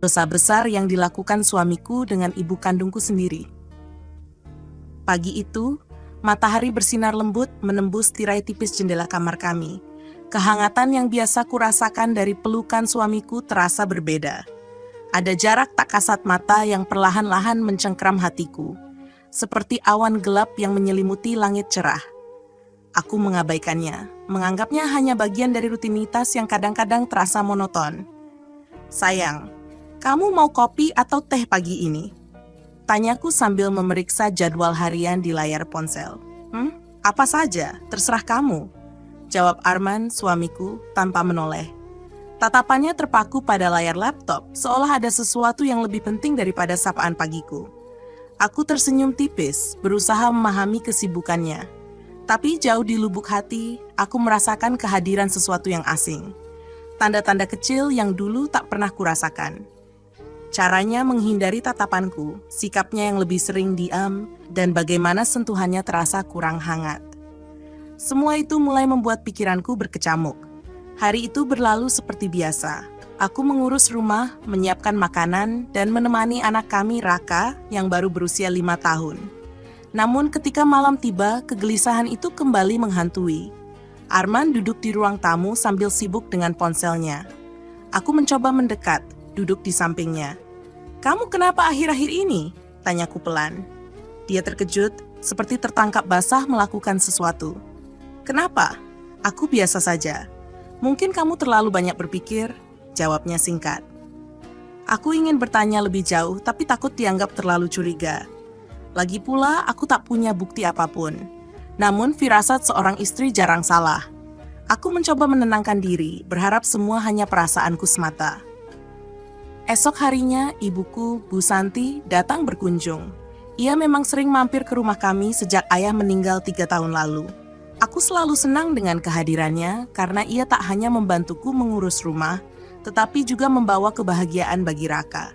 Dosa besar yang dilakukan suamiku dengan ibu kandungku sendiri. Pagi itu, matahari bersinar lembut menembus tirai tipis jendela kamar kami. Kehangatan yang biasa kurasakan dari pelukan suamiku terasa berbeda. Ada jarak tak kasat mata yang perlahan-lahan mencengkram hatiku, seperti awan gelap yang menyelimuti langit cerah. Aku mengabaikannya, menganggapnya hanya bagian dari rutinitas yang kadang-kadang terasa monoton. Sayang, kamu mau kopi atau teh pagi ini? Tanyaku sambil memeriksa jadwal harian di layar ponsel. Apa saja, terserah kamu. Jawab Arman, suamiku, tanpa menoleh. Tatapannya terpaku pada layar laptop, seolah ada sesuatu yang lebih penting daripada sapaan pagiku. Aku tersenyum tipis, berusaha memahami kesibukannya. Tapi jauh di lubuk hati, aku merasakan kehadiran sesuatu yang asing. Tanda-tanda kecil yang dulu tak pernah kurasakan. Caranya menghindari tatapanku, sikapnya yang lebih sering diam, dan bagaimana sentuhannya terasa kurang hangat. Semua itu mulai membuat pikiranku berkecamuk. Hari itu berlalu seperti biasa. Aku mengurus rumah, menyiapkan makanan, dan menemani anak kami Raka yang baru berusia 5 tahun. Namun ketika malam tiba, kegelisahan itu kembali menghantui. Arman duduk di ruang tamu sambil sibuk dengan ponselnya. Aku mencoba mendekat, duduk di sampingnya. "Kamu kenapa akhir-akhir ini?" tanyaku pelan. Dia terkejut, seperti tertangkap basah melakukan sesuatu. "Kenapa?" "Aku biasa saja. Mungkin kamu terlalu banyak berpikir," jawabnya singkat. Aku ingin bertanya lebih jauh, tapi takut dianggap terlalu curiga. Lagi pula, aku tak punya bukti apapun. Namun, firasat seorang istri jarang salah. Aku mencoba menenangkan diri, berharap semua hanya perasaanku semata. Esok harinya, ibuku, Bu Santi, datang berkunjung. Ia memang sering mampir ke rumah kami sejak ayah meninggal 3 tahun lalu. Aku selalu senang dengan kehadirannya karena ia tak hanya membantuku mengurus rumah, tetapi juga membawa kebahagiaan bagi Raka.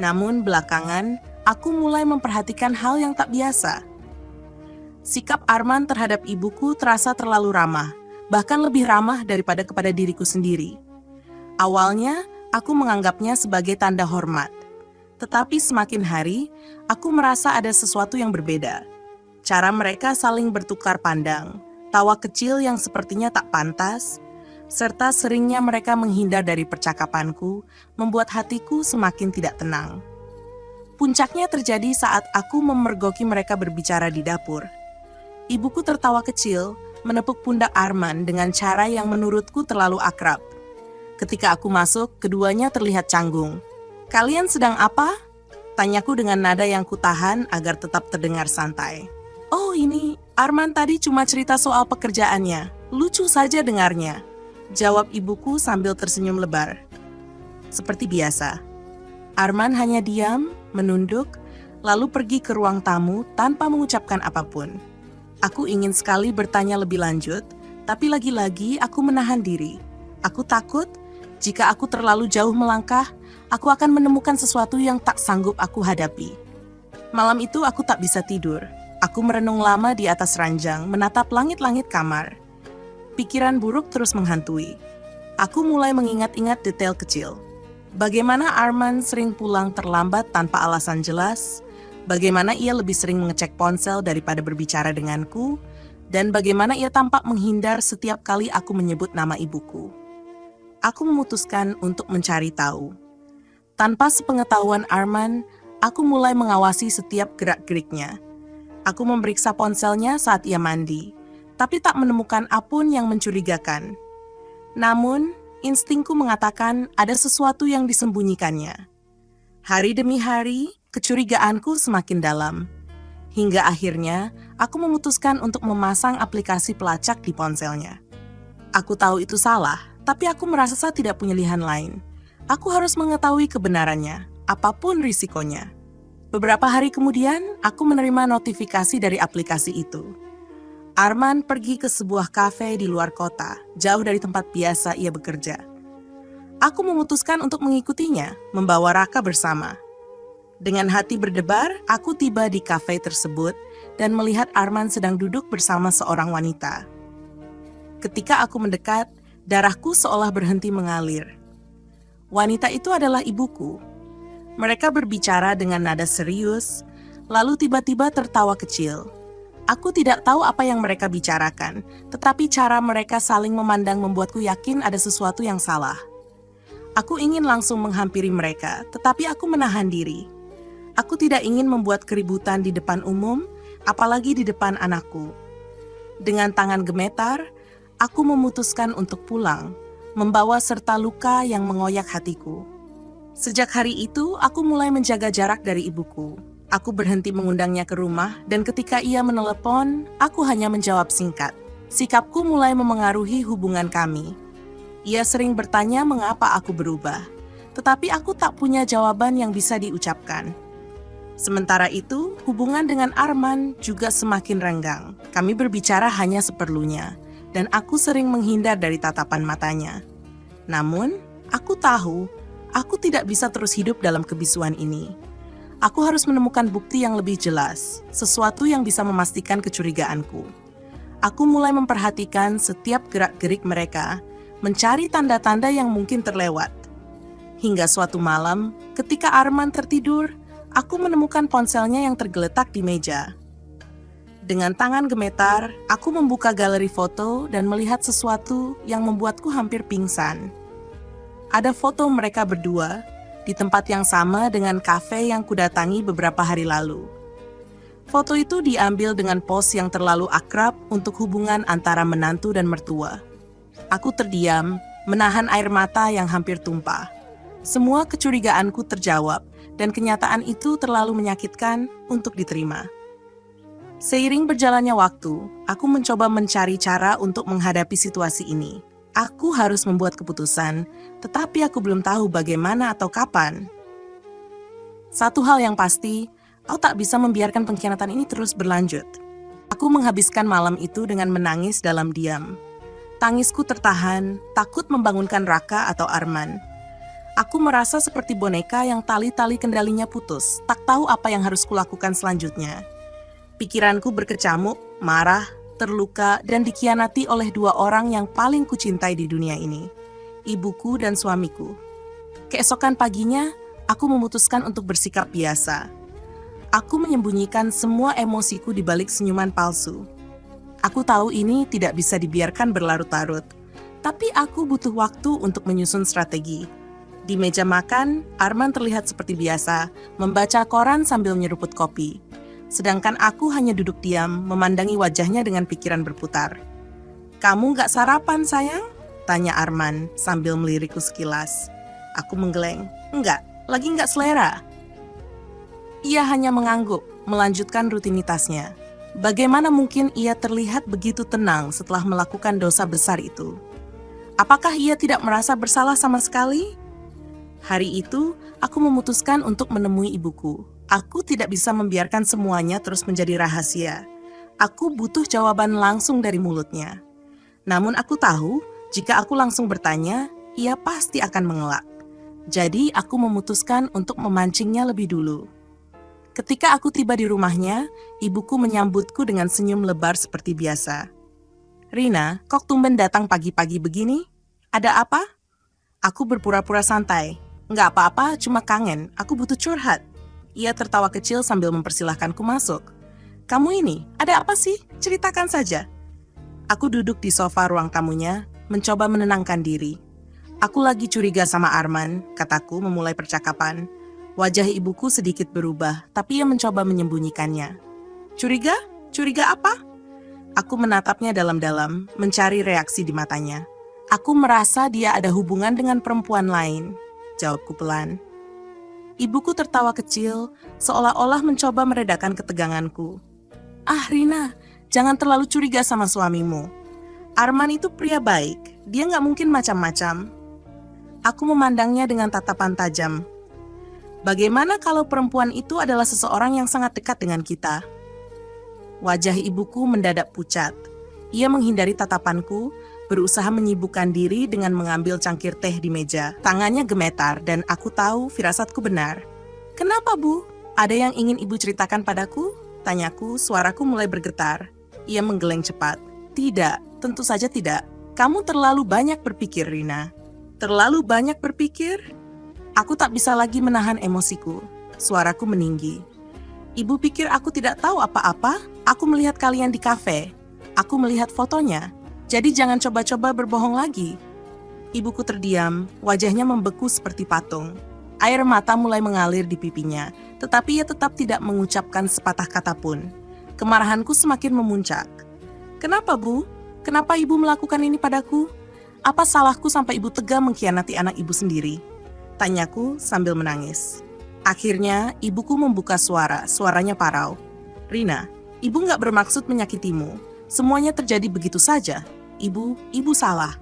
Namun belakangan, aku mulai memperhatikan hal yang tak biasa. Sikap Arman terhadap ibuku terasa terlalu ramah, bahkan lebih ramah daripada kepada diriku sendiri. Awalnya, aku menganggapnya sebagai tanda hormat. Tetapi semakin hari, aku merasa ada sesuatu yang berbeda. Cara mereka saling bertukar pandang, tawa kecil yang sepertinya tak pantas, serta seringnya mereka menghindar dari percakapanku, membuat hatiku semakin tidak tenang. Puncaknya terjadi saat aku memergoki mereka berbicara di dapur. Ibuku tertawa kecil, menepuk pundak Arman dengan cara yang menurutku terlalu akrab. Ketika aku masuk, keduanya terlihat canggung. "Kalian sedang apa?" tanyaku dengan nada yang kutahan agar tetap terdengar santai. "Oh ini, Arman tadi cuma cerita soal pekerjaannya. Lucu saja dengarnya," jawab ibuku sambil tersenyum lebar. Seperti biasa, Arman hanya diam, menunduk, lalu pergi ke ruang tamu tanpa mengucapkan apapun. Aku ingin sekali bertanya lebih lanjut, tapi lagi-lagi aku menahan diri. Aku takut, jika aku terlalu jauh melangkah, aku akan menemukan sesuatu yang tak sanggup aku hadapi. Malam itu aku tak bisa tidur. Aku merenung lama di atas ranjang, menatap langit-langit kamar. Pikiran buruk terus menghantui. Aku mulai mengingat-ingat detail kecil. Bagaimana Arman sering pulang terlambat tanpa alasan jelas, bagaimana ia lebih sering mengecek ponsel daripada berbicara denganku, dan bagaimana ia tampak menghindar setiap kali aku menyebut nama ibuku. Aku memutuskan untuk mencari tahu. Tanpa sepengetahuan Arman, aku mulai mengawasi setiap gerak-geriknya. Aku memeriksa ponselnya saat ia mandi, tapi tak menemukan apapun yang mencurigakan. Namun, instingku mengatakan ada sesuatu yang disembunyikannya. Hari demi hari, kecurigaanku semakin dalam. Hingga akhirnya, aku memutuskan untuk memasang aplikasi pelacak di ponselnya. Aku tahu itu salah, tapi aku merasa tidak punya pilihan lain. Aku harus mengetahui kebenarannya, apapun risikonya. Beberapa hari kemudian, aku menerima notifikasi dari aplikasi itu. Arman pergi ke sebuah kafe di luar kota, jauh dari tempat biasa ia bekerja. Aku memutuskan untuk mengikutinya, membawa Raka bersama. Dengan hati berdebar, aku tiba di kafe tersebut dan melihat Arman sedang duduk bersama seorang wanita. Ketika aku mendekat, darahku seolah berhenti mengalir. Wanita itu adalah ibuku, Mereka berbicara dengan nada serius, lalu tiba-tiba tertawa kecil. Aku tidak tahu apa yang mereka bicarakan, tetapi cara mereka saling memandang membuatku yakin ada sesuatu yang salah. Aku ingin langsung menghampiri mereka, tetapi aku menahan diri. Aku tidak ingin membuat keributan di depan umum, apalagi di depan anakku. Dengan tangan gemetar, aku memutuskan untuk pulang, membawa serta luka yang mengoyak hatiku. Sejak hari itu, aku mulai menjaga jarak dari ibuku. Aku berhenti mengundangnya ke rumah, dan ketika ia menelepon, aku hanya menjawab singkat. Sikapku mulai memengaruhi hubungan kami. Ia sering bertanya mengapa aku berubah, tetapi aku tak punya jawaban yang bisa diucapkan. Sementara itu, hubungan dengan Arman juga semakin renggang. Kami berbicara hanya seperlunya, dan aku sering menghindar dari tatapan matanya. Namun, aku tahu, aku tidak bisa terus hidup dalam kebisuan ini. Aku harus menemukan bukti yang lebih jelas, sesuatu yang bisa memastikan kecurigaanku. Aku mulai memperhatikan setiap gerak-gerik mereka, mencari tanda-tanda yang mungkin terlewat. Hingga suatu malam, ketika Arman tertidur, aku menemukan ponselnya yang tergeletak di meja. Dengan tangan gemetar, aku membuka galeri foto dan melihat sesuatu yang membuatku hampir pingsan. Ada foto mereka berdua, di tempat yang sama dengan kafe yang kudatangi beberapa hari lalu. Foto itu diambil dengan pose yang terlalu akrab untuk hubungan antara menantu dan mertua. Aku terdiam, menahan air mata yang hampir tumpah. Semua kecurigaanku terjawab, dan kenyataan itu terlalu menyakitkan untuk diterima. Seiring berjalannya waktu, aku mencoba mencari cara untuk menghadapi situasi ini. Aku harus membuat keputusan, tetapi aku belum tahu bagaimana atau kapan. Satu hal yang pasti, aku tak bisa membiarkan pengkhianatan ini terus berlanjut. Aku menghabiskan malam itu dengan menangis dalam diam. Tangisku tertahan, takut membangunkan Raka atau Arman. Aku merasa seperti boneka yang tali-tali kendalinya putus, tak tahu apa yang harus kulakukan selanjutnya. Pikiranku berkecamuk, marah, terluka, dan dikhianati oleh dua orang yang paling kucintai di dunia ini, ibuku dan suamiku. Keesokan paginya, aku memutuskan untuk bersikap biasa. Aku menyembunyikan semua emosiku di balik senyuman palsu. Aku tahu ini tidak bisa dibiarkan berlarut-larut, tapi aku butuh waktu untuk menyusun strategi. Di meja makan, Arman terlihat seperti biasa, membaca koran sambil menyeruput kopi. Sedangkan aku hanya duduk diam, memandangi wajahnya dengan pikiran berputar. "Kamu nggak sarapan, sayang?" tanya Arman sambil melirikku sekilas. Aku menggeleng. "Enggak, lagi nggak selera." Ia hanya mengangguk, melanjutkan rutinitasnya. Bagaimana mungkin ia terlihat begitu tenang setelah melakukan dosa besar itu? Apakah ia tidak merasa bersalah sama sekali? Hari itu, aku memutuskan untuk menemui ibuku. Aku tidak bisa membiarkan semuanya terus menjadi rahasia. Aku butuh jawaban langsung dari mulutnya. Namun aku tahu, jika aku langsung bertanya, ia pasti akan mengelak. Jadi aku memutuskan untuk memancingnya lebih dulu. Ketika aku tiba di rumahnya, ibuku menyambutku dengan senyum lebar seperti biasa. "Rina, kok tumben datang pagi-pagi begini? Ada apa?" Aku berpura-pura santai. "Nggak apa-apa, cuma kangen. Aku butuh curhat." Ia tertawa kecil sambil mempersilahkanku masuk. "Kamu ini, ada apa sih? Ceritakan saja." Aku duduk di sofa ruang tamunya, mencoba menenangkan diri. "Aku lagi curiga sama Arman," kataku memulai percakapan. Wajah ibuku sedikit berubah, tapi ia mencoba menyembunyikannya. "Curiga? Curiga apa?" Aku menatapnya dalam-dalam, mencari reaksi di matanya. "Aku merasa dia ada hubungan dengan perempuan lain," jawabku pelan. Ibuku tertawa kecil, seolah-olah mencoba meredakan keteganganku. "Ah, Rina, jangan terlalu curiga sama suamimu. Arman itu pria baik, dia nggak mungkin macam-macam." Aku memandangnya dengan tatapan tajam. "Bagaimana kalau perempuan itu adalah seseorang yang sangat dekat dengan kita?" Wajah ibuku mendadak pucat. Ia menghindari tatapanku, berusaha menyibukkan diri dengan mengambil cangkir teh di meja. Tangannya gemetar dan aku tahu firasatku benar. "Kenapa, Bu? Ada yang ingin Ibu ceritakan padaku?" tanyaku, suaraku mulai bergetar. Ia menggeleng cepat. "Tidak, tentu saja tidak. Kamu terlalu banyak berpikir, Rina." "Terlalu banyak berpikir?" Aku tak bisa lagi menahan emosiku. Suaraku meninggi. Ibu pikir aku tidak tahu apa-apa? Aku melihat kalian di kafe. Aku melihat fotonya. Jadi jangan coba-coba berbohong lagi. Ibuku terdiam, wajahnya membeku seperti patung. Air mata mulai mengalir di pipinya, tetapi ia tetap tidak mengucapkan sepatah kata pun. Kemarahanku semakin memuncak. Kenapa, Bu? Kenapa ibu melakukan ini padaku? Apa salahku sampai ibu tega mengkhianati anak ibu sendiri? Tanyaku sambil menangis. Akhirnya, ibuku membuka suaranya parau. Rina, ibu nggak bermaksud menyakitimu. Semuanya terjadi begitu saja. Ibu salah.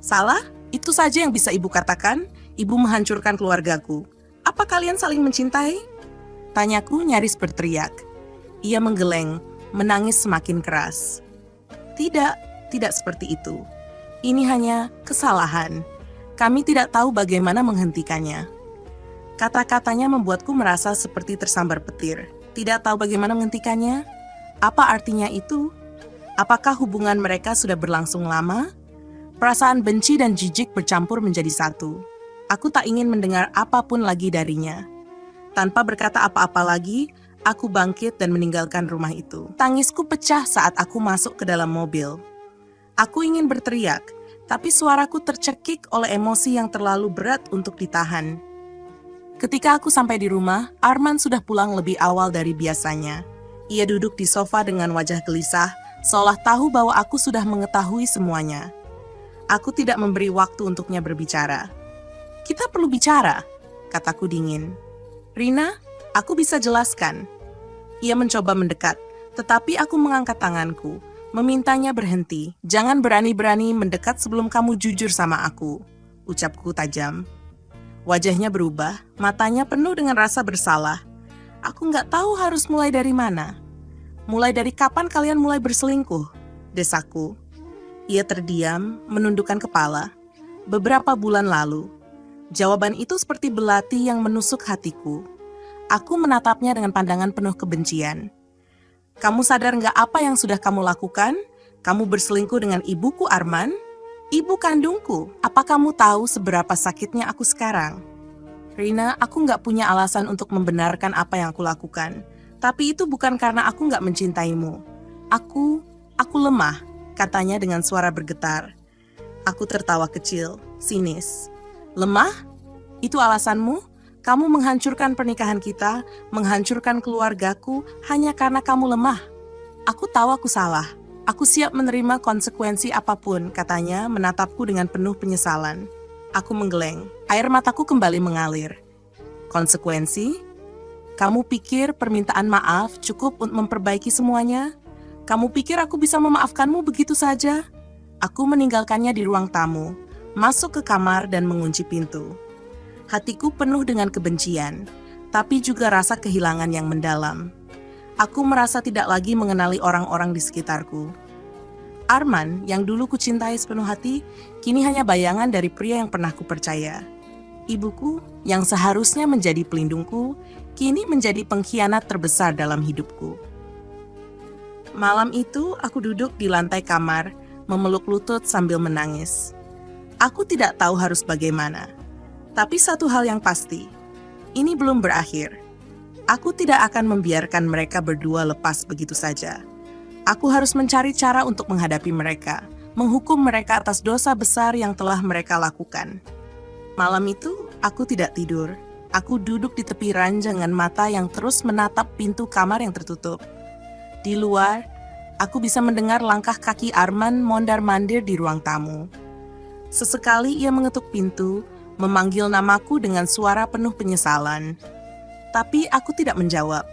Salah? Itu saja yang bisa ibu katakan? Ibu menghancurkan keluargaku. Apa kalian saling mencintai? Tanyaku nyaris berteriak. Ia menggeleng, menangis semakin keras. Tidak seperti itu. Ini hanya kesalahan. Kami tidak tahu bagaimana menghentikannya. Kata-katanya membuatku merasa seperti tersambar petir. Tidak tahu bagaimana menghentikannya? Apa artinya itu? Apakah hubungan mereka sudah berlangsung lama? Perasaan benci dan jijik bercampur menjadi satu. Aku tak ingin mendengar apapun lagi darinya. Tanpa berkata apa-apa lagi, aku bangkit dan meninggalkan rumah itu. Tangisku pecah saat aku masuk ke dalam mobil. Aku ingin berteriak, tapi suaraku tercekik oleh emosi yang terlalu berat untuk ditahan. Ketika aku sampai di rumah, Arman sudah pulang lebih awal dari biasanya. Ia duduk di sofa dengan wajah gelisah, seolah tahu bahwa aku sudah mengetahui semuanya. Aku tidak memberi waktu untuknya berbicara. Kita perlu bicara, kataku dingin. Rina, aku bisa jelaskan. Ia mencoba mendekat, tetapi aku mengangkat tanganku, memintanya berhenti. Jangan berani-berani mendekat sebelum kamu jujur sama aku, ucapku tajam. Wajahnya berubah, matanya penuh dengan rasa bersalah. Aku nggak tahu harus mulai dari mana. Mulai dari kapan kalian mulai berselingkuh? Desaku. Ia terdiam, menundukkan kepala. Beberapa bulan lalu. Jawaban itu seperti belati yang menusuk hatiku. Aku menatapnya dengan pandangan penuh kebencian. Kamu sadar nggak apa yang sudah kamu lakukan? Kamu berselingkuh dengan ibuku Arman? Ibu kandungku. Apa kamu tahu seberapa sakitnya aku sekarang? Rina, aku nggak punya alasan untuk membenarkan apa yang aku lakukan. Tapi itu bukan karena aku nggak mencintaimu. Aku lemah, katanya dengan suara bergetar. Aku tertawa kecil, sinis. Lemah? Itu alasanmu? Kamu menghancurkan pernikahan kita, menghancurkan keluargaku hanya karena kamu lemah. Aku tahu aku salah. Aku siap menerima konsekuensi apapun, katanya menatapku dengan penuh penyesalan. Aku menggeleng. Air mataku kembali mengalir. Konsekuensi? Kamu pikir permintaan maaf cukup untuk memperbaiki semuanya? Kamu pikir aku bisa memaafkanmu begitu saja? Aku meninggalkannya di ruang tamu, masuk ke kamar dan mengunci pintu. Hatiku penuh dengan kebencian, tapi juga rasa kehilangan yang mendalam. Aku merasa tidak lagi mengenali orang-orang di sekitarku. Arman, yang dulu kucintai sepenuh hati, kini hanya bayangan dari pria yang pernah kupercaya. Ibuku, yang seharusnya menjadi pelindungku, kini menjadi pengkhianat terbesar dalam hidupku. Malam itu, aku duduk di lantai kamar, memeluk lutut sambil menangis. Aku tidak tahu harus bagaimana. Tapi satu hal yang pasti, ini belum berakhir. Aku tidak akan membiarkan mereka berdua lepas begitu saja. Aku harus mencari cara untuk menghadapi mereka, menghukum mereka atas dosa besar yang telah mereka lakukan. Malam itu, aku tidak tidur. Aku duduk di tepi ranjang dengan mata yang terus menatap pintu kamar yang tertutup. Di luar, aku bisa mendengar langkah kaki Arman mondar-mandir di ruang tamu. Sesekali ia mengetuk pintu, memanggil namaku dengan suara penuh penyesalan. Tapi aku tidak menjawab.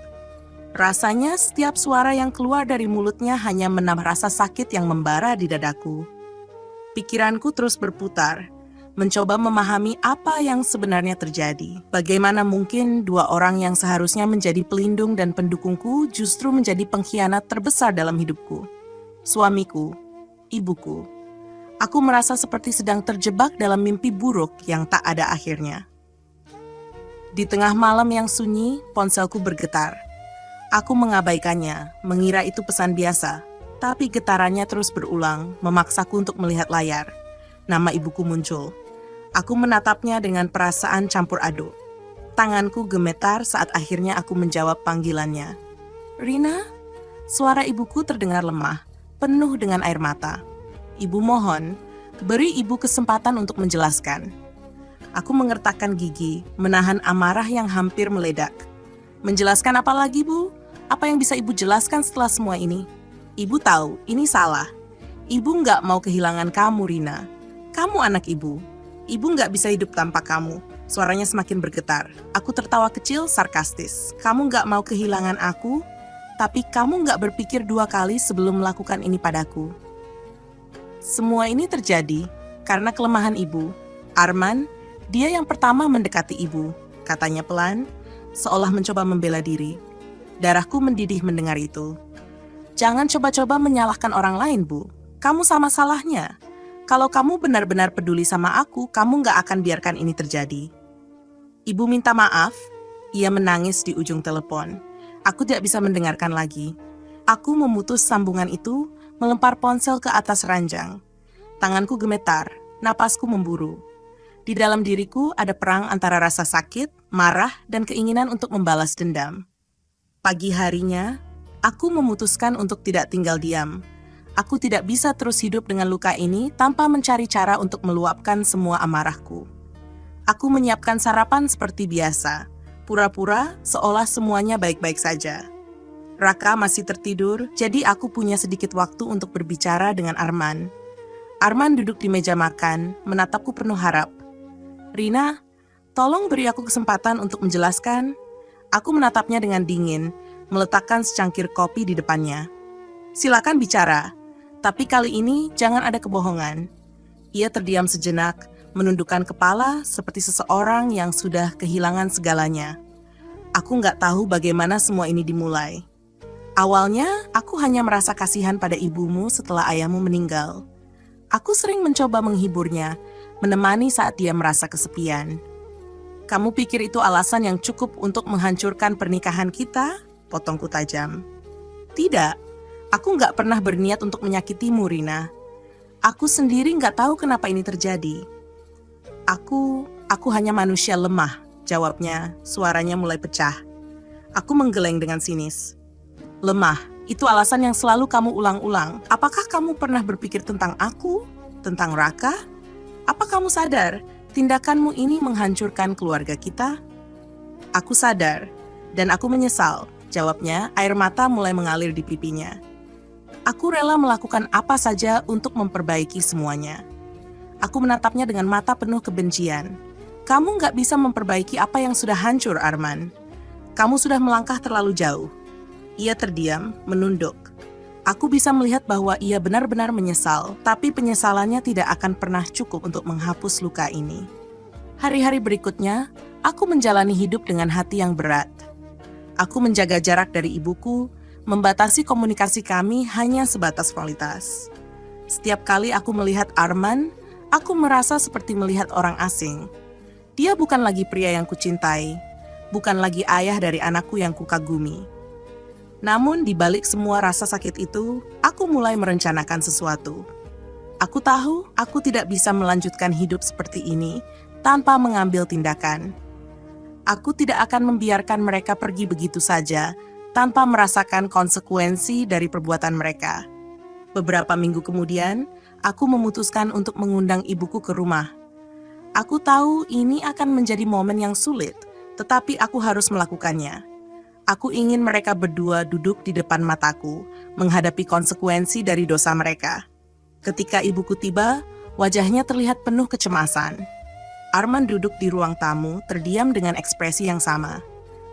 Rasanya setiap suara yang keluar dari mulutnya hanya menambah rasa sakit yang membara di dadaku. Pikiranku terus berputar, mencoba memahami apa yang sebenarnya terjadi. Bagaimana mungkin dua orang yang seharusnya menjadi pelindung dan pendukungku justru menjadi pengkhianat terbesar dalam hidupku. Suamiku, ibuku. Aku merasa seperti sedang terjebak dalam mimpi buruk yang tak ada akhirnya. Di tengah malam yang sunyi, ponselku bergetar. Aku mengabaikannya, mengira itu pesan biasa. Tapi getarannya terus berulang, memaksaku untuk melihat layar. Nama ibuku muncul. Aku menatapnya dengan perasaan campur aduk. Tanganku gemetar saat akhirnya aku menjawab panggilannya. "Rina?" Suara ibuku terdengar lemah, penuh dengan air mata. "Ibu mohon, beri ibu kesempatan untuk menjelaskan." Aku mengertakkan gigi, menahan amarah yang hampir meledak. "Menjelaskan apa lagi, Bu? Apa yang bisa ibu jelaskan setelah semua ini? Ibu tahu, ini salah. Ibu nggak mau kehilangan kamu, Rina. Kamu anak ibu. Ibu nggak bisa hidup tanpa kamu." Suaranya semakin bergetar. Aku tertawa kecil, sarkastis. "Kamu nggak mau kehilangan aku, tapi kamu nggak berpikir 2 kali sebelum melakukan ini padaku." Semua ini terjadi karena kelemahan ibu. "Arman, dia yang pertama mendekati ibu," katanya pelan, seolah mencoba membela diri. Darahku mendidih mendengar itu. "Jangan coba-coba menyalahkan orang lain, Bu. Kamu sama salahnya. Kalau kamu benar-benar peduli sama aku, kamu nggak akan biarkan ini terjadi." Ibu minta maaf. Ia menangis di ujung telepon. Aku tidak bisa mendengarkan lagi. Aku memutus sambungan itu, melempar ponsel ke atas ranjang. Tanganku gemetar, napasku memburu. Di dalam diriku ada perang antara rasa sakit, marah, dan keinginan untuk membalas dendam. Pagi harinya, aku memutuskan untuk tidak tinggal diam. Aku tidak bisa terus hidup dengan luka ini tanpa mencari cara untuk meluapkan semua amarahku. Aku menyiapkan sarapan seperti biasa, pura-pura seolah semuanya baik-baik saja. Raka masih tertidur, jadi aku punya sedikit waktu untuk berbicara dengan Arman. Arman duduk di meja makan, menatapku penuh harap. "Rina, tolong beri aku kesempatan untuk menjelaskan." Aku menatapnya dengan dingin, meletakkan secangkir kopi di depannya. "Silakan bicara, tapi kali ini jangan ada kebohongan." Ia terdiam sejenak, menundukkan kepala seperti seseorang yang sudah kehilangan segalanya. Aku nggak tahu bagaimana semua ini dimulai. Awalnya, aku hanya merasa kasihan pada ibumu setelah ayahmu meninggal. Aku sering mencoba menghiburnya, menemani saat dia merasa kesepian. "Kamu pikir itu alasan yang cukup untuk menghancurkan pernikahan kita?" Potongku tajam. "Tidak, aku nggak pernah berniat untuk menyakitimu, Rina. Aku sendiri nggak tahu kenapa ini terjadi. Aku hanya manusia lemah," jawabnya, suaranya mulai pecah. Aku menggeleng dengan sinis. "Lemah, itu alasan yang selalu kamu ulang-ulang. Apakah kamu pernah berpikir tentang aku? Tentang Raka? Apa kamu sadar, tindakanmu ini menghancurkan keluarga kita?" "Aku sadar, dan aku menyesal," jawabnya, air mata mulai mengalir di pipinya. "Aku rela melakukan apa saja untuk memperbaiki semuanya." Aku menatapnya dengan mata penuh kebencian. "Kamu nggak bisa memperbaiki apa yang sudah hancur, Arman. Kamu sudah melangkah terlalu jauh." Ia terdiam, menunduk. Aku bisa melihat bahwa ia benar-benar menyesal, tapi penyesalannya tidak akan pernah cukup untuk menghapus luka ini. Hari-hari berikutnya, aku menjalani hidup dengan hati yang berat. Aku menjaga jarak dari ibuku, membatasi komunikasi kami hanya sebatas kualitas. Setiap kali aku melihat Arman, aku merasa seperti melihat orang asing. Dia bukan lagi pria yang kucintai, bukan lagi ayah dari anakku yang kukagumi. Namun di balik semua rasa sakit itu, aku mulai merencanakan sesuatu. Aku tahu aku tidak bisa melanjutkan hidup seperti ini tanpa mengambil tindakan. Aku tidak akan membiarkan mereka pergi begitu saja tanpa merasakan konsekuensi dari perbuatan mereka. Beberapa minggu kemudian, aku memutuskan untuk mengundang ibuku ke rumah. Aku tahu ini akan menjadi momen yang sulit, tetapi aku harus melakukannya. Aku ingin mereka berdua duduk di depan mataku, menghadapi konsekuensi dari dosa mereka. Ketika ibuku tiba, wajahnya terlihat penuh kecemasan. Arman duduk di ruang tamu, terdiam dengan ekspresi yang sama.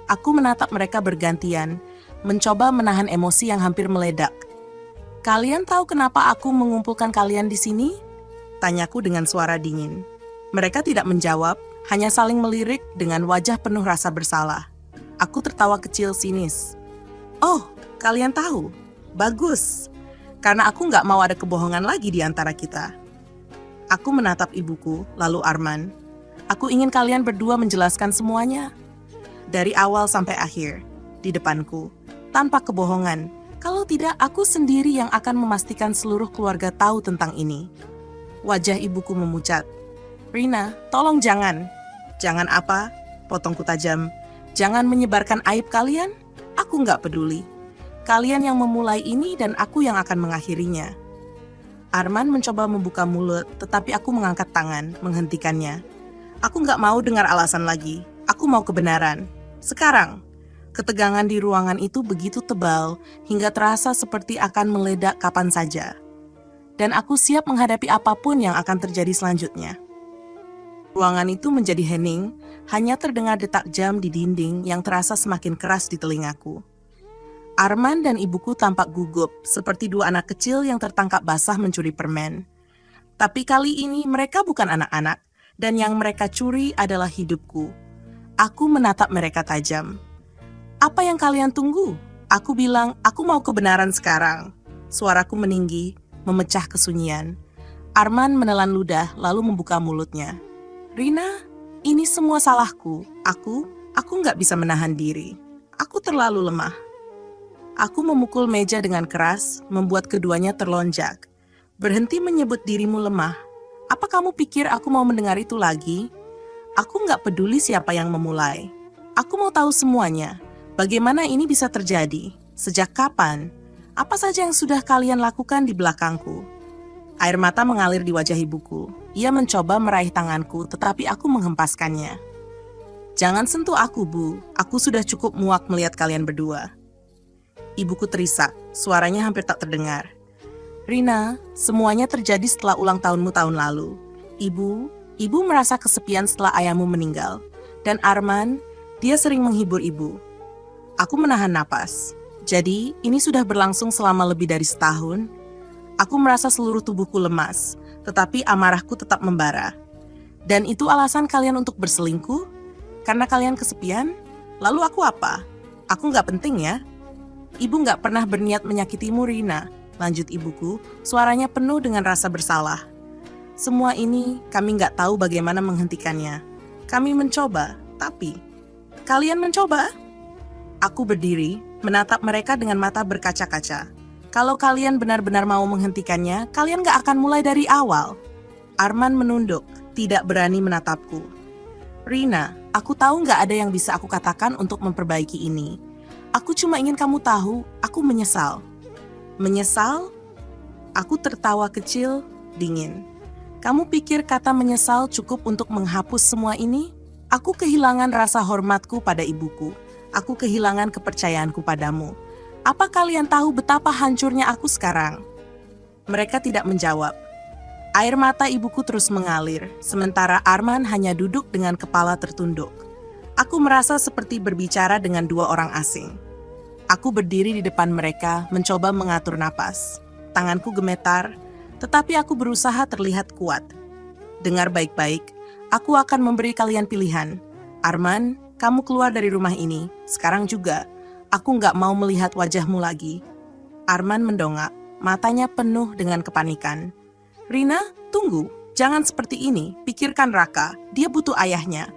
Aku menatap mereka bergantian, mencoba menahan emosi yang hampir meledak. "Kalian tahu kenapa aku mengumpulkan kalian di sini?" Tanyaku dengan suara dingin. Mereka tidak menjawab, hanya saling melirik dengan wajah penuh rasa bersalah. Aku tertawa kecil sinis. "Oh, kalian tahu? Bagus. Karena aku nggak mau ada kebohongan lagi di antara kita." Aku menatap ibuku, lalu Arman. "Aku ingin kalian berdua menjelaskan semuanya. Dari awal sampai akhir, di depanku, tanpa kebohongan. Kalau tidak, aku sendiri yang akan memastikan seluruh keluarga tahu tentang ini." Wajah ibuku memucat. Rina, tolong jangan. Jangan apa? Potongku tajam. Jangan menyebarkan aib kalian? Aku nggak peduli. Kalian yang memulai ini dan aku yang akan mengakhirinya. Arman mencoba membuka mulut, tetapi aku mengangkat tangan, menghentikannya. Aku nggak mau dengar alasan lagi. Aku mau kebenaran. Sekarang. Ketegangan di ruangan itu begitu tebal, hingga terasa seperti akan meledak kapan saja. Dan aku siap menghadapi apapun yang akan terjadi selanjutnya. Ruangan itu menjadi hening, hanya terdengar detak jam di dinding yang terasa semakin keras di telingaku. Arman dan ibuku tampak gugup, seperti dua anak kecil yang tertangkap basah mencuri permen. Tapi kali ini mereka bukan anak-anak, dan yang mereka curi adalah hidupku. Aku menatap mereka tajam. Apa yang kalian tunggu? Aku bilang, aku mau kebenaran sekarang. Suaraku meninggi, memecah kesunyian. Arman menelan ludah, lalu membuka mulutnya. Rina, ini semua salahku. Aku nggak bisa menahan diri. Aku terlalu lemah. Aku memukul meja dengan keras, membuat keduanya terlonjak. Berhenti menyebut dirimu lemah. Apa kamu pikir aku mau mendengar itu lagi? Aku nggak peduli siapa yang memulai. Aku mau tahu semuanya. Bagaimana ini bisa terjadi? Sejak kapan? Apa saja yang sudah kalian lakukan di belakangku? Air mata mengalir di wajah ibuku. Ia mencoba meraih tanganku, tetapi aku menghempaskannya. Jangan sentuh aku, Bu. Aku sudah cukup muak melihat kalian berdua. Ibuku terisak, suaranya hampir tak terdengar. Rina, semuanya terjadi setelah ulang tahunmu tahun lalu. Ibu merasa kesepian setelah ayahmu meninggal. Dan Arman, dia sering menghibur ibu. Aku menahan napas. Jadi, ini sudah berlangsung selama lebih dari setahun. Aku merasa seluruh tubuhku lemas, tetapi amarahku tetap membara. Dan itu alasan kalian untuk berselingkuh? Karena kalian kesepian? Lalu aku apa? Aku nggak penting ya? Ibu nggak pernah berniat menyakitimu, Rina. Lanjut ibuku, suaranya penuh dengan rasa bersalah. Semua ini kami nggak tahu bagaimana menghentikannya. Kami mencoba, tapi kalian mencoba? Aku berdiri, menatap mereka dengan mata berkaca-kaca. Kalau kalian benar-benar mau menghentikannya, kalian nggak akan mulai dari awal. Arman menunduk, tidak berani menatapku. Rina, aku tahu nggak ada yang bisa aku katakan untuk memperbaiki ini. Aku cuma ingin kamu tahu, aku menyesal. Menyesal? Aku tertawa kecil, dingin. Kamu pikir kata menyesal cukup untuk menghapus semua ini? Aku kehilangan rasa hormatku pada ibuku. Aku kehilangan kepercayaanku padamu. Apa kalian tahu betapa hancurnya aku sekarang? Mereka tidak menjawab. Air mata ibuku terus mengalir, sementara Arman hanya duduk dengan kepala tertunduk. Aku merasa seperti berbicara dengan dua orang asing. Aku berdiri di depan mereka, mencoba mengatur napas. Tanganku gemetar, tetapi aku berusaha terlihat kuat. Dengar baik-baik, aku akan memberi kalian pilihan. Arman, kamu keluar dari rumah ini, sekarang juga. Aku nggak mau melihat wajahmu lagi. Arman mendongak, matanya penuh dengan kepanikan. Rina, tunggu, jangan seperti ini, pikirkan Raka, dia butuh ayahnya.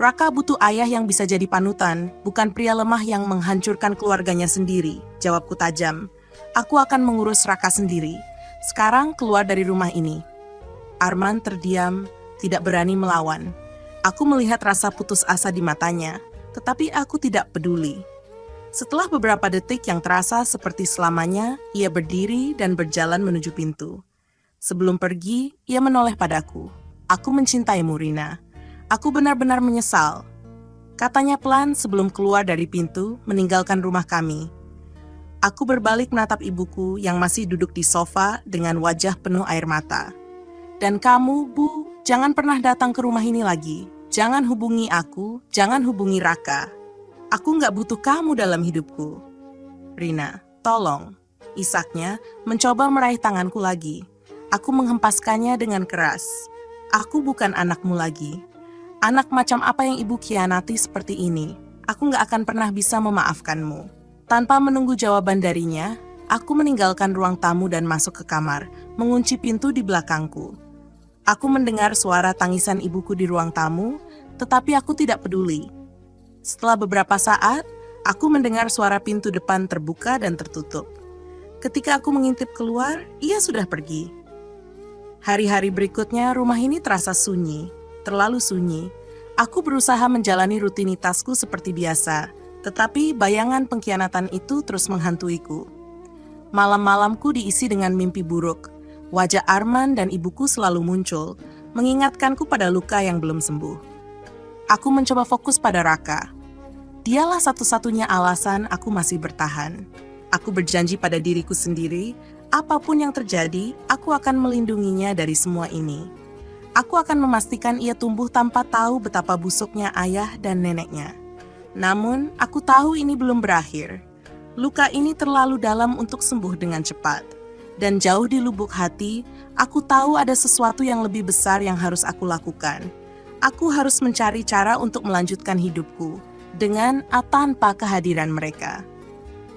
Raka butuh ayah yang bisa jadi panutan, bukan pria lemah yang menghancurkan keluarganya sendiri, jawabku tajam. Aku akan mengurus Raka sendiri. Sekarang keluar dari rumah ini. Arman terdiam, tidak berani melawan. Aku melihat rasa putus asa di matanya, tetapi aku tidak peduli. Setelah beberapa detik yang terasa seperti selamanya, ia berdiri dan berjalan menuju pintu. Sebelum pergi, ia menoleh padaku. Aku mencintaimu, Rina. Aku benar-benar menyesal. Katanya pelan sebelum keluar dari pintu, meninggalkan rumah kami. Aku berbalik menatap ibuku yang masih duduk di sofa dengan wajah penuh air mata. Dan kamu, Bu, jangan pernah datang ke rumah ini lagi. Jangan hubungi aku, jangan hubungi Raka. Aku nggak butuh kamu dalam hidupku. Rina, tolong. Isaknya mencoba meraih tanganku lagi. Aku menghempaskannya dengan keras. Aku bukan anakmu lagi. Anak macam apa yang ibu khianati seperti ini? Aku nggak akan pernah bisa memaafkanmu. Tanpa menunggu jawaban darinya, aku meninggalkan ruang tamu dan masuk ke kamar, mengunci pintu di belakangku. Aku mendengar suara tangisan ibuku di ruang tamu, tetapi aku tidak peduli. Setelah beberapa saat, aku mendengar suara pintu depan terbuka dan tertutup. Ketika aku mengintip keluar, ia sudah pergi. Hari-hari berikutnya rumah ini terasa sunyi, terlalu sunyi. Aku berusaha menjalani rutinitasku seperti biasa, tetapi bayangan pengkhianatan itu terus menghantuiku. Malam-malamku diisi dengan mimpi buruk. Wajah Arman dan ibuku selalu muncul, mengingatkanku pada luka yang belum sembuh. Aku mencoba fokus pada Raka. Dialah satu-satunya alasan aku masih bertahan. Aku berjanji pada diriku sendiri, apapun yang terjadi, aku akan melindunginya dari semua ini. Aku akan memastikan ia tumbuh tanpa tahu betapa busuknya ayah dan neneknya. Namun, aku tahu ini belum berakhir. Luka ini terlalu dalam untuk sembuh dengan cepat. Dan jauh di lubuk hati, aku tahu ada sesuatu yang lebih besar yang harus aku lakukan. Aku harus mencari cara untuk melanjutkan hidupku, dengan atau tanpa kehadiran mereka.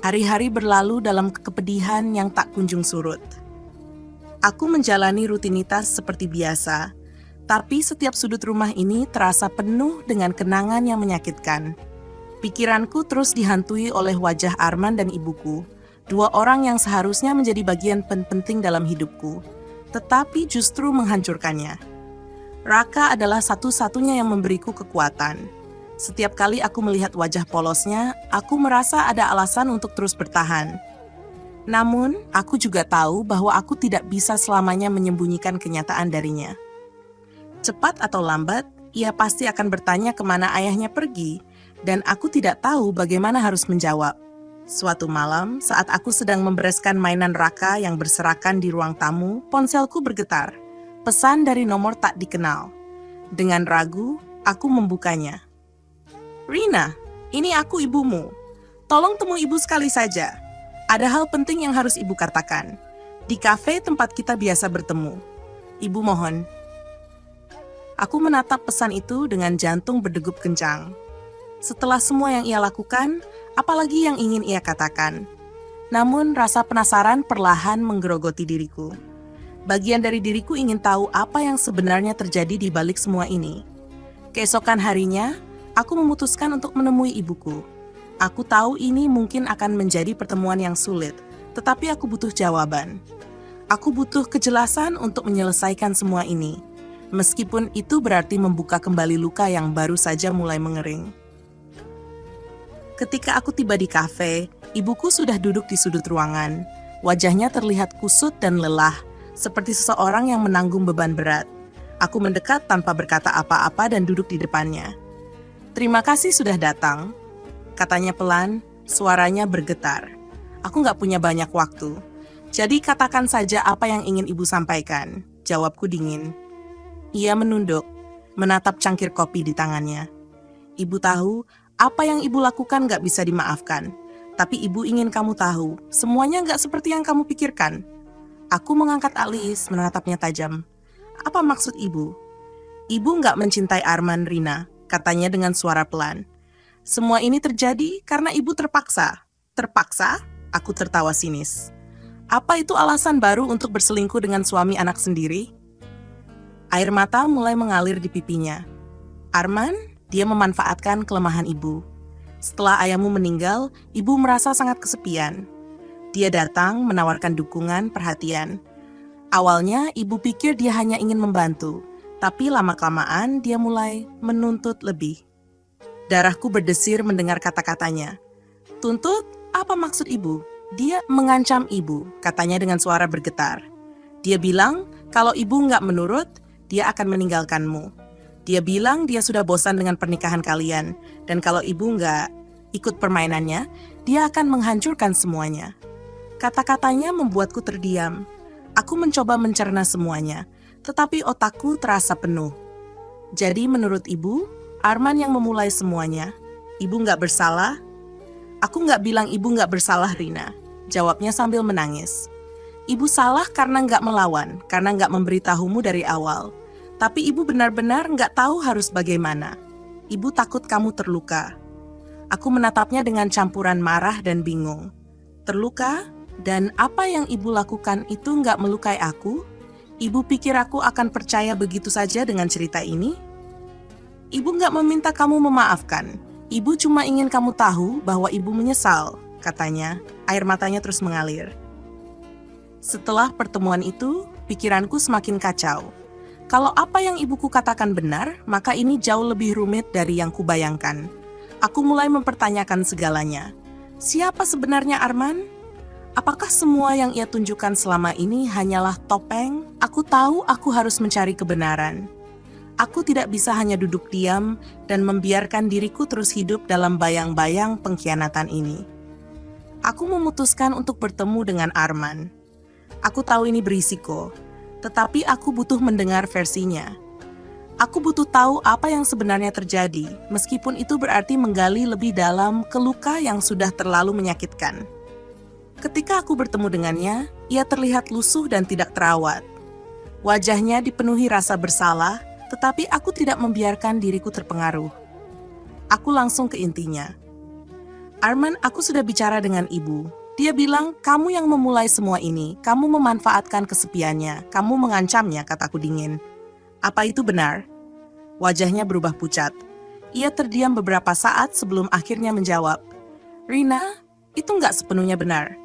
Hari-hari berlalu dalam kepedihan yang tak kunjung surut. Aku menjalani rutinitas seperti biasa, tapi setiap sudut rumah ini terasa penuh dengan kenangan yang menyakitkan. Pikiranku terus dihantui oleh wajah Arman dan ibuku, dua orang yang seharusnya menjadi bagian penting dalam hidupku, tetapi justru menghancurkannya. Raka adalah satu-satunya yang memberiku kekuatan. Setiap kali aku melihat wajah polosnya, aku merasa ada alasan untuk terus bertahan. Namun, aku juga tahu bahwa aku tidak bisa selamanya menyembunyikan kenyataan darinya. Cepat atau lambat, ia pasti akan bertanya kemana ayahnya pergi, dan aku tidak tahu bagaimana harus menjawab. Suatu malam, saat aku sedang membereskan mainan Raka yang berserakan di ruang tamu, ponselku bergetar. Pesan dari nomor tak dikenal. Dengan ragu, aku membukanya. "Rina, ini aku ibumu. Tolong temui ibu sekali saja. Ada hal penting yang harus ibu katakan. Di kafe tempat kita biasa bertemu. Ibu mohon." Aku menatap pesan itu dengan jantung berdegup kencang. Setelah semua yang ia lakukan, apalagi yang ingin ia katakan? Namun rasa penasaran perlahan menggerogoti diriku. Bagian dari diriku ingin tahu apa yang sebenarnya terjadi di balik semua ini. Keesokan harinya, aku memutuskan untuk menemui ibuku. Aku tahu ini mungkin akan menjadi pertemuan yang sulit, tetapi aku butuh jawaban. Aku butuh kejelasan untuk menyelesaikan semua ini, meskipun itu berarti membuka kembali luka yang baru saja mulai mengering. Ketika aku tiba di kafe, ibuku sudah duduk di sudut ruangan. Wajahnya terlihat kusut dan lelah, seperti seseorang yang menanggung beban berat. Aku mendekat tanpa berkata apa-apa dan duduk di depannya. "Terima kasih sudah datang," katanya pelan, suaranya bergetar. "Aku nggak punya banyak waktu. Jadi katakan saja apa yang ingin ibu sampaikan," jawabku dingin. Ia menunduk, menatap cangkir kopi di tangannya. Ibu tahu, apa yang ibu lakukan nggak bisa dimaafkan. Tapi ibu ingin kamu tahu, semuanya nggak seperti yang kamu pikirkan. Aku mengangkat alis, menatapnya tajam. "Apa maksud ibu?" "Ibu nggak mencintai Arman, Rina," katanya dengan suara pelan. "Semua ini terjadi karena ibu terpaksa." "Terpaksa?" Aku tertawa sinis. "Apa itu alasan baru untuk berselingkuh dengan suami anak sendiri?" Air mata mulai mengalir di pipinya. "Arman, dia memanfaatkan kelemahan ibu. Setelah ayahmu meninggal, ibu merasa sangat kesepian. Dia datang menawarkan dukungan, perhatian. Awalnya ibu pikir dia hanya ingin membantu, tapi lama-kelamaan dia mulai menuntut lebih." Darahku berdesir mendengar kata-katanya. "Tuntut? Apa maksud ibu?" "Dia mengancam ibu," katanya dengan suara bergetar. "Dia bilang kalau ibu nggak menurut, dia akan meninggalkanmu. Dia bilang dia sudah bosan dengan pernikahan kalian, dan kalau ibu nggak ikut permainannya, dia akan menghancurkan semuanya." Kata-katanya membuatku terdiam. Aku mencoba mencerna semuanya, tetapi otakku terasa penuh. "Jadi menurut ibu, Arman yang memulai semuanya? Ibu nggak bersalah?" "Aku nggak bilang ibu nggak bersalah, Rina," jawabnya sambil menangis. "Ibu salah karena nggak melawan, karena nggak memberitahumu dari awal. Tapi ibu benar-benar nggak tahu harus bagaimana. Ibu takut kamu terluka." Aku menatapnya dengan campuran marah dan bingung. Terluka? Dan apa yang ibu lakukan itu nggak melukai aku? Ibu pikir aku akan percaya begitu saja dengan cerita ini? "Ibu nggak meminta kamu memaafkan. Ibu cuma ingin kamu tahu bahwa ibu menyesal," katanya. Air matanya terus mengalir. Setelah pertemuan itu, pikiranku semakin kacau. Kalau apa yang ibuku katakan benar, maka ini jauh lebih rumit dari yang kubayangkan. Aku mulai mempertanyakan segalanya. Siapa sebenarnya Arman? Apakah semua yang ia tunjukkan selama ini hanyalah topeng? Aku tahu aku harus mencari kebenaran. Aku tidak bisa hanya duduk diam dan membiarkan diriku terus hidup dalam bayang-bayang pengkhianatan ini. Aku memutuskan untuk bertemu dengan Arman. Aku tahu ini berisiko, tetapi aku butuh mendengar versinya. Aku butuh tahu apa yang sebenarnya terjadi, meskipun itu berarti menggali lebih dalam ke luka yang sudah terlalu menyakitkan. Ketika aku bertemu dengannya, ia terlihat lusuh dan tidak terawat. Wajahnya dipenuhi rasa bersalah, tetapi aku tidak membiarkan diriku terpengaruh. Aku langsung ke intinya. Arman, aku sudah bicara dengan ibu. Dia bilang, kamu yang memulai semua ini, kamu memanfaatkan kesepiannya, kamu mengancamnya, kataku dingin. Apa itu benar? Wajahnya berubah pucat. Ia terdiam beberapa saat sebelum akhirnya menjawab. Rina, itu nggak sepenuhnya benar.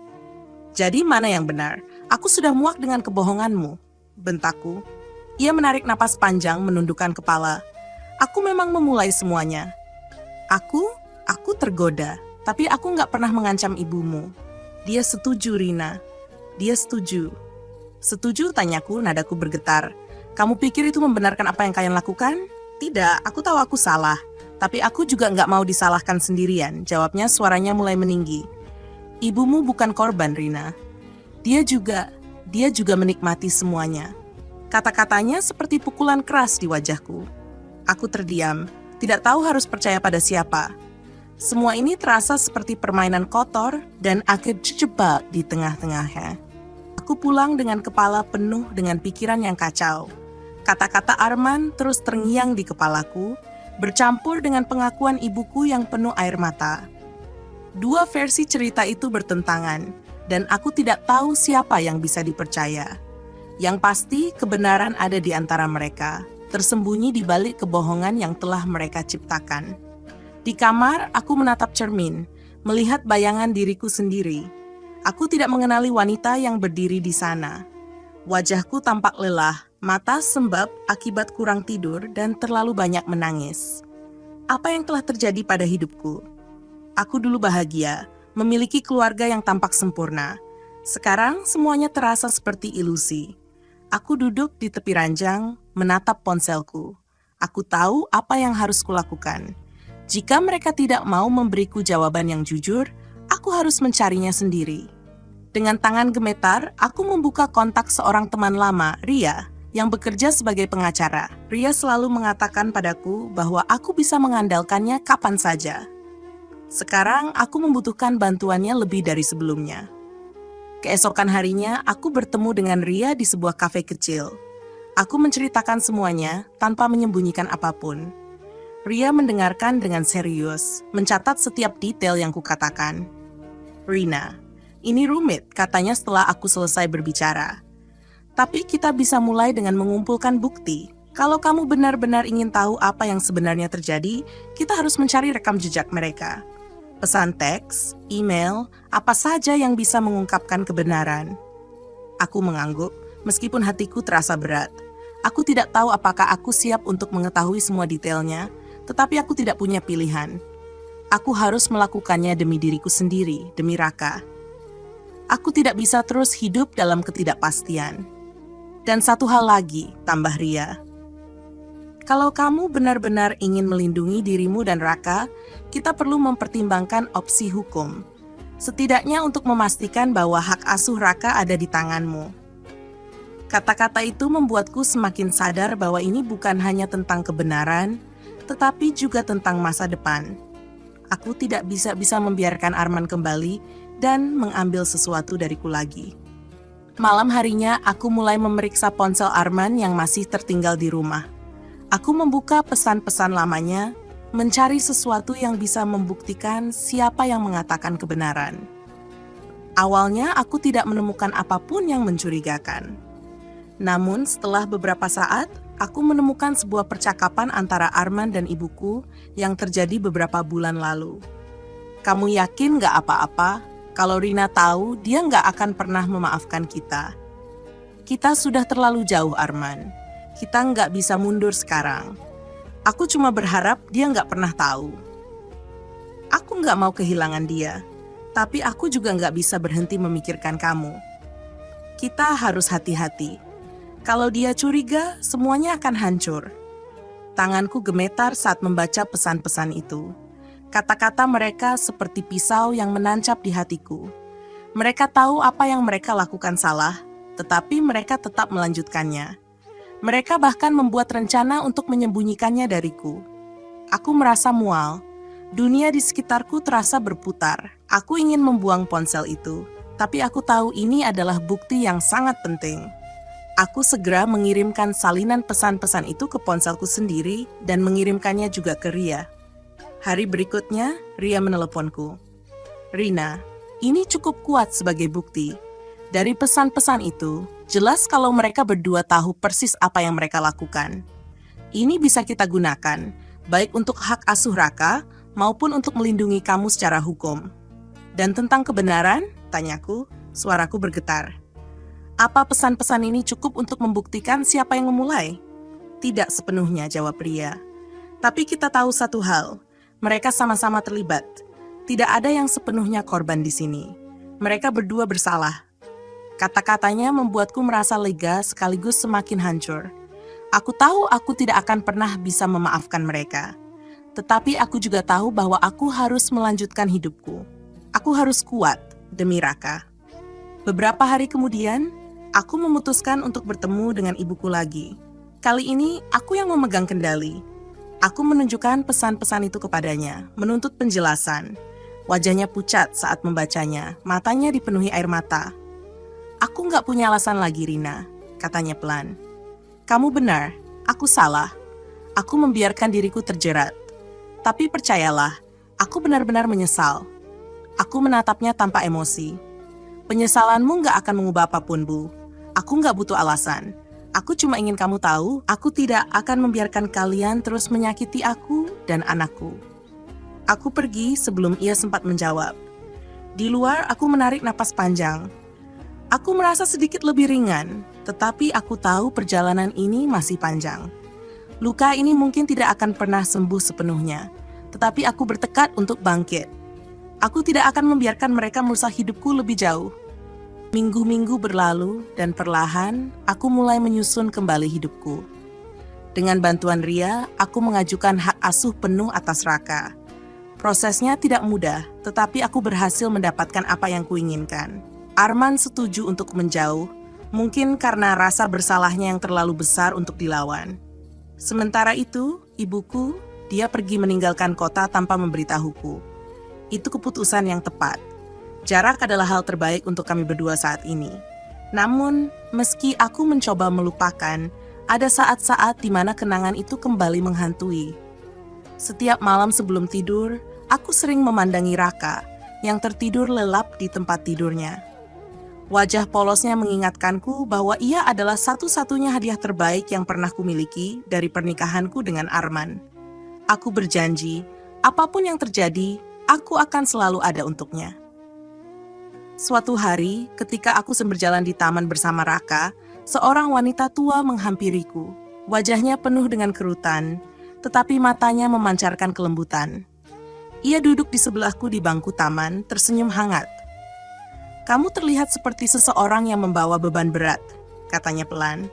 Jadi mana yang benar? Aku sudah muak dengan kebohonganmu, bentakku. Ia menarik napas panjang menundukkan kepala. Aku memang memulai semuanya. Aku tergoda, tapi aku nggak pernah mengancam ibumu. Dia setuju, Rina. Dia setuju. Setuju, tanyaku, nadaku bergetar. Kamu pikir itu membenarkan apa yang kalian lakukan? Tidak, aku tahu aku salah. Tapi aku juga nggak mau disalahkan sendirian, jawabnya suaranya mulai meninggi. Ibumu bukan korban, Rina. Dia juga menikmati semuanya. Kata-katanya seperti pukulan keras di wajahku. Aku terdiam, tidak tahu harus percaya pada siapa. Semua ini terasa seperti permainan kotor dan aku terjebak di tengah-tengahnya. Aku pulang dengan kepala penuh dengan pikiran yang kacau. Kata-kata Arman terus terngiang di kepalaku, bercampur dengan pengakuan ibuku yang penuh air mata. Dua versi cerita itu bertentangan, dan aku tidak tahu siapa yang bisa dipercaya. Yang pasti, kebenaran ada di antara mereka, tersembunyi di balik kebohongan yang telah mereka ciptakan. Di kamar, aku menatap cermin, melihat bayangan diriku sendiri. Aku tidak mengenali wanita yang berdiri di sana. Wajahku tampak lelah, mata sembab akibat kurang tidur dan terlalu banyak menangis. Apa yang telah terjadi pada hidupku? Aku dulu bahagia, memiliki keluarga yang tampak sempurna. Sekarang semuanya terasa seperti ilusi. Aku duduk di tepi ranjang, menatap ponselku. Aku tahu apa yang harus kulakukan. Jika mereka tidak mau memberiku jawaban yang jujur, aku harus mencarinya sendiri. Dengan tangan gemetar, aku membuka kontak seorang teman lama, Ria, yang bekerja sebagai pengacara. Ria selalu mengatakan padaku bahwa aku bisa mengandalkannya kapan saja. Sekarang, aku membutuhkan bantuannya lebih dari sebelumnya. Keesokan harinya, aku bertemu dengan Ria di sebuah kafe kecil. Aku menceritakan semuanya tanpa menyembunyikan apapun. Ria mendengarkan dengan serius, mencatat setiap detail yang kukatakan. Rina, ini rumit, katanya setelah aku selesai berbicara. Tapi kita bisa mulai dengan mengumpulkan bukti. Kalau kamu benar-benar ingin tahu apa yang sebenarnya terjadi, kita harus mencari rekam jejak mereka. Pesan teks, email, apa saja yang bisa mengungkapkan kebenaran. Aku mengangguk, meskipun hatiku terasa berat. Aku tidak tahu apakah aku siap untuk mengetahui semua detailnya, tetapi aku tidak punya pilihan. Aku harus melakukannya demi diriku sendiri, demi Raka. Aku tidak bisa terus hidup dalam ketidakpastian. Dan satu hal lagi, tambah Ria. Kalau kamu benar-benar ingin melindungi dirimu dan Raka, kita perlu mempertimbangkan opsi hukum. Setidaknya untuk memastikan bahwa hak asuh Raka ada di tanganmu. Kata-kata itu membuatku semakin sadar bahwa ini bukan hanya tentang kebenaran, tetapi juga tentang masa depan. Aku tidak bisa membiarkan Arman kembali dan mengambil sesuatu dariku lagi. Malam harinya, aku mulai memeriksa ponsel Arman yang masih tertinggal di rumah. Aku membuka pesan-pesan lamanya, mencari sesuatu yang bisa membuktikan siapa yang mengatakan kebenaran. Awalnya, aku tidak menemukan apapun yang mencurigakan. Namun, setelah beberapa saat, aku menemukan sebuah percakapan antara Arman dan ibuku yang terjadi beberapa bulan lalu. Kamu yakin gak apa-apa? Kalau Rina tahu, dia gak akan pernah memaafkan kita. Kita sudah terlalu jauh, Arman. Kita nggak bisa mundur sekarang. Aku cuma berharap dia nggak pernah tahu. Aku nggak mau kehilangan dia, tapi aku juga nggak bisa berhenti memikirkan kamu. Kita harus hati-hati. Kalau dia curiga, semuanya akan hancur. Tanganku gemetar saat membaca pesan-pesan itu. Kata-kata mereka seperti pisau yang menancap di hatiku. Mereka tahu apa yang mereka lakukan salah, tetapi mereka tetap melanjutkannya. Mereka bahkan membuat rencana untuk menyembunyikannya dariku. Aku merasa mual. Dunia di sekitarku terasa berputar. Aku ingin membuang ponsel itu, tapi aku tahu ini adalah bukti yang sangat penting. Aku segera mengirimkan salinan pesan-pesan itu ke ponselku sendiri dan mengirimkannya juga ke Ria. Hari berikutnya, Ria meneleponku. Rina, ini cukup kuat sebagai bukti. Dari pesan-pesan itu, jelas kalau mereka berdua tahu persis apa yang mereka lakukan. Ini bisa kita gunakan, baik untuk hak asuh Raka maupun untuk melindungi kamu secara hukum. Dan tentang kebenaran, tanyaku, suaraku bergetar. Apa pesan-pesan ini cukup untuk membuktikan siapa yang memulai? Tidak sepenuhnya, jawab Ria. Tapi kita tahu satu hal, mereka sama-sama terlibat. Tidak ada yang sepenuhnya korban di sini. Mereka berdua bersalah. Kata-katanya membuatku merasa lega sekaligus semakin hancur. Aku tahu aku tidak akan pernah bisa memaafkan mereka. Tetapi aku juga tahu bahwa aku harus melanjutkan hidupku. Aku harus kuat demi Raka. Beberapa hari kemudian, aku memutuskan untuk bertemu dengan ibuku lagi. Kali ini, aku yang memegang kendali. Aku menunjukkan pesan-pesan itu kepadanya, menuntut penjelasan. Wajahnya pucat saat membacanya, matanya dipenuhi air mata. Aku nggak punya alasan lagi, Rina, katanya pelan. Kamu benar, aku salah. Aku membiarkan diriku terjerat. Tapi percayalah, aku benar-benar menyesal. Aku menatapnya tanpa emosi. Penyesalanmu nggak akan mengubah apapun, Bu. Aku nggak butuh alasan. Aku cuma ingin kamu tahu, aku tidak akan membiarkan kalian terus menyakiti aku dan anakku. Aku pergi sebelum ia sempat menjawab. Di luar, aku menarik napas panjang. Aku merasa sedikit lebih ringan, tetapi aku tahu perjalanan ini masih panjang. Luka ini mungkin tidak akan pernah sembuh sepenuhnya, tetapi aku bertekad untuk bangkit. Aku tidak akan membiarkan mereka merusak hidupku lebih jauh. Minggu-minggu berlalu dan perlahan aku mulai menyusun kembali hidupku. Dengan bantuan Ria, aku mengajukan hak asuh penuh atas Raka. Prosesnya tidak mudah, tetapi aku berhasil mendapatkan apa yang kuinginkan. Arman setuju untuk menjauh, mungkin karena rasa bersalahnya yang terlalu besar untuk dilawan. Sementara itu, ibuku, dia pergi meninggalkan kota tanpa memberitahuku. Itu keputusan yang tepat. Jarak adalah hal terbaik untuk kami berdua saat ini. Namun, meski aku mencoba melupakan, ada saat-saat di mana kenangan itu kembali menghantui. Setiap malam sebelum tidur, aku sering memandangi Raka yang tertidur lelap di tempat tidurnya. Wajah polosnya mengingatkanku bahwa ia adalah satu-satunya hadiah terbaik yang pernah kumiliki dari pernikahanku dengan Arman. Aku berjanji, apapun yang terjadi, aku akan selalu ada untuknya. Suatu hari, ketika aku berjalan di taman bersama Raka, seorang wanita tua menghampiriku. Wajahnya penuh dengan kerutan, tetapi matanya memancarkan kelembutan. Ia duduk di sebelahku di bangku taman, tersenyum hangat. Kamu terlihat seperti seseorang yang membawa beban berat, katanya pelan.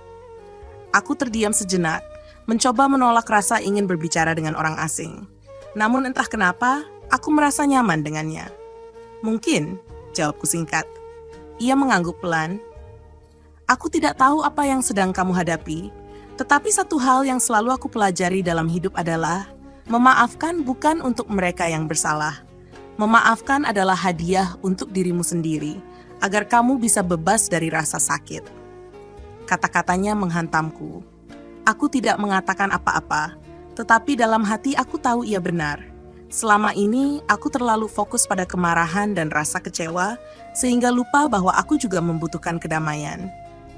Aku terdiam sejenak, mencoba menolak rasa ingin berbicara dengan orang asing. Namun entah kenapa, aku merasa nyaman dengannya. Mungkin, jawabku singkat. Ia mengangguk pelan. Aku tidak tahu apa yang sedang kamu hadapi, tetapi satu hal yang selalu aku pelajari dalam hidup adalah memaafkan bukan untuk mereka yang bersalah. Memaafkan adalah hadiah untuk dirimu sendiri, agar kamu bisa bebas dari rasa sakit. Kata-katanya menghantamku. Aku tidak mengatakan apa-apa, tetapi dalam hati aku tahu ia benar. Selama ini, aku terlalu fokus pada kemarahan dan rasa kecewa, sehingga lupa bahwa aku juga membutuhkan kedamaian.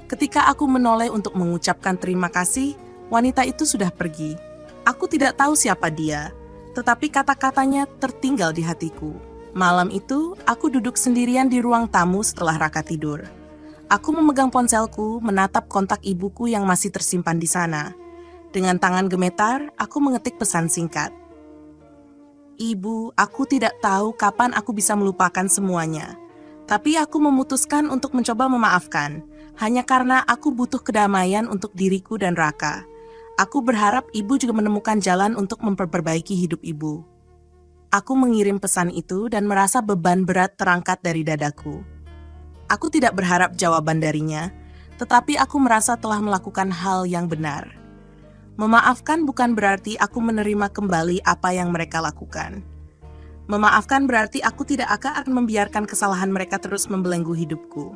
Ketika aku menoleh untuk mengucapkan terima kasih, wanita itu sudah pergi. Aku tidak tahu siapa dia, tetapi kata-katanya tertinggal di hatiku. Malam itu, aku duduk sendirian di ruang tamu setelah Raka tidur. Aku memegang ponselku, menatap kontak ibuku yang masih tersimpan di sana. Dengan tangan gemetar, aku mengetik pesan singkat. Ibu, aku tidak tahu kapan aku bisa melupakan semuanya. Tapi aku memutuskan untuk mencoba memaafkan, hanya karena aku butuh kedamaian untuk diriku dan Raka. Aku berharap ibu juga menemukan jalan untuk memperbaiki hidup ibu. Aku mengirim pesan itu dan merasa beban berat terangkat dari dadaku. Aku tidak berharap jawaban darinya, tetapi aku merasa telah melakukan hal yang benar. Memaafkan bukan berarti aku menerima kembali apa yang mereka lakukan. Memaafkan berarti aku tidak akan membiarkan kesalahan mereka terus membelenggu hidupku.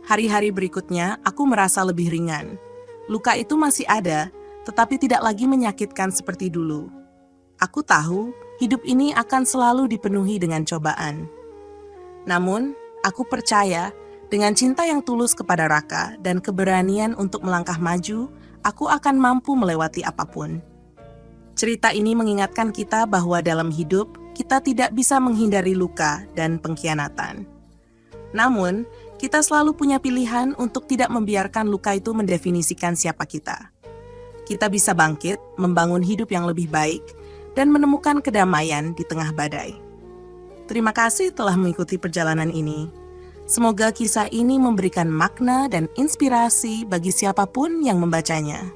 Hari-hari berikutnya, aku merasa lebih ringan. Luka itu masih ada, tetapi tidak lagi menyakitkan seperti dulu. Aku tahu, hidup ini akan selalu dipenuhi dengan cobaan. Namun, aku percaya, dengan cinta yang tulus kepada Raka dan keberanian untuk melangkah maju, aku akan mampu melewati apapun. Cerita ini mengingatkan kita bahwa dalam hidup, kita tidak bisa menghindari luka dan pengkhianatan. Namun, kita selalu punya pilihan untuk tidak membiarkan luka itu mendefinisikan siapa kita. Kita bisa bangkit, membangun hidup yang lebih baik, dan menemukan kedamaian di tengah badai. Terima kasih telah mengikuti perjalanan ini. Semoga kisah ini memberikan makna dan inspirasi bagi siapapun yang membacanya.